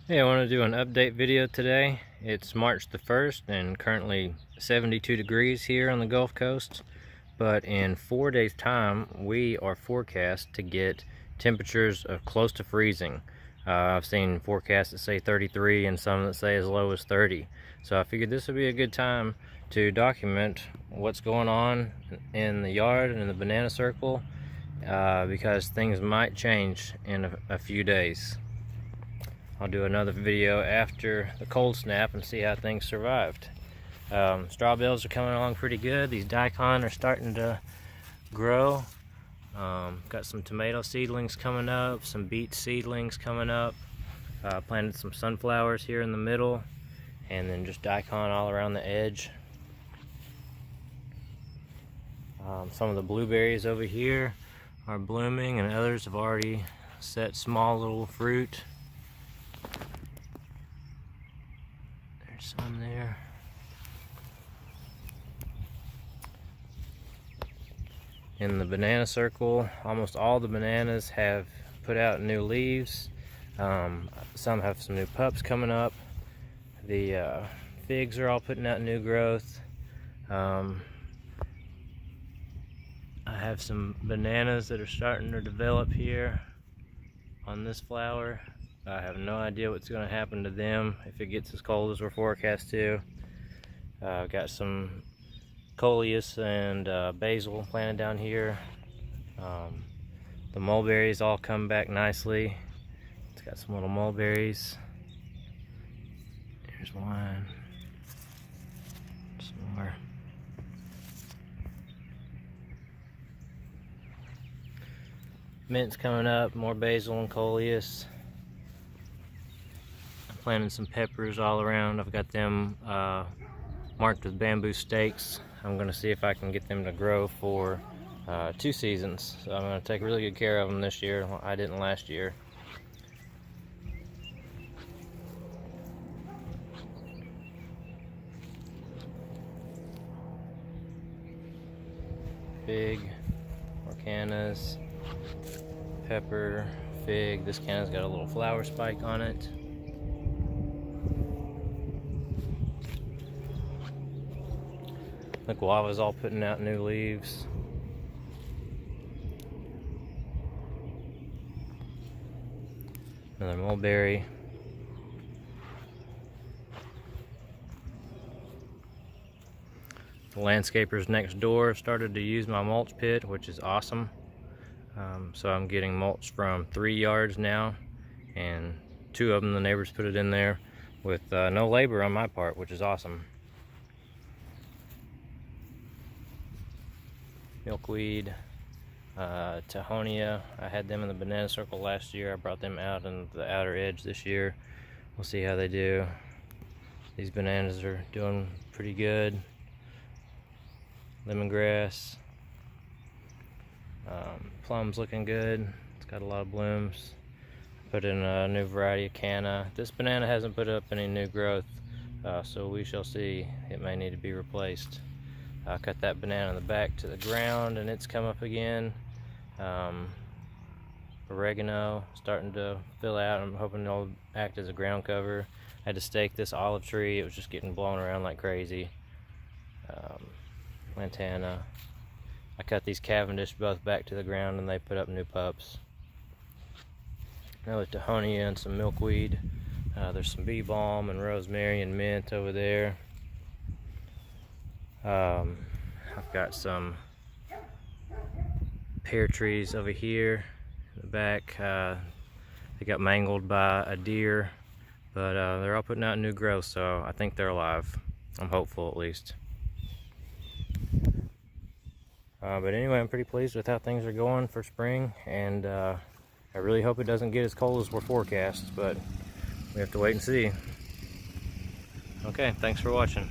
Hey, I want to do an update video today. It's March the 1st and currently 72 degrees here on the Gulf Coast. But in 4 days time, we are forecast to get temperatures of close to freezing. I've seen forecasts that say 33 and some that say as low as 30. So I figured this would be a good time to document what's going on in the yard and in the banana circle because things might change in a few days. I'll do another video after the cold snap and see how things survived. Straw bales are coming along pretty good. These daikon are starting to grow. Got some tomato seedlings coming up, some beet seedlings coming up. Planted some sunflowers here in the middle, and then just daikon all around the edge. Some of the blueberries over here are blooming, and others have already set small little fruit. There's some there. In the banana circle, almost all the bananas have put out new leaves. Some have some new pups coming up. The figs are all putting out new growth. I have some bananas that are starting to develop here on this flower. I have no idea what's going to happen to them if it gets as cold as we're forecast to. I've got some coleus and basil planted down here. The mulberries all come back nicely. It's got some little mulberries. Here's one. Some more. Mint's coming up, more basil and coleus. I'm planting some peppers all around. I've got them marked with bamboo stakes. I'm going to see if I can get them to grow for 2 seasons. So I'm going to take really good care of them this year. I didn't last year. Fig, more cannas, pepper, fig. This canna's got a little flower spike on it. The guava's all putting out new leaves. Another mulberry. The landscapers next door started to use my mulch pit, which is awesome. So I'm getting mulch from 3 yards now, and 2 of them the neighbors put it in there with no labor on my part, which is awesome. Milkweed, Tahonia. I had them in the banana circle last year. I brought them out in the outer edge this year. We'll see how they do. These bananas are doing pretty good. Lemongrass. Plum's looking good. It's got a lot of blooms. Put in a new variety of canna. This banana hasn't put up any new growth, so we shall see. It may need to be replaced. I cut that banana in the back to the ground and it's come up again. Oregano starting to fill out. I'm hoping it'll act as a ground cover. I had to stake this olive tree. It was just getting blown around like crazy. Lantana. I cut these Cavendish both back to the ground and they put up new pups. Another Tahonia and some milkweed. There's some bee balm and rosemary and mint over there. I've got some pear trees over here in the back. They got mangled by a deer, but they're all putting out new growth, so I think they're alive. I'm hopeful, at least. But anyway, I'm pretty pleased with how things are going for spring, and I really hope it doesn't get as cold as we're forecast, but we have to wait and see. Okay, thanks for watching.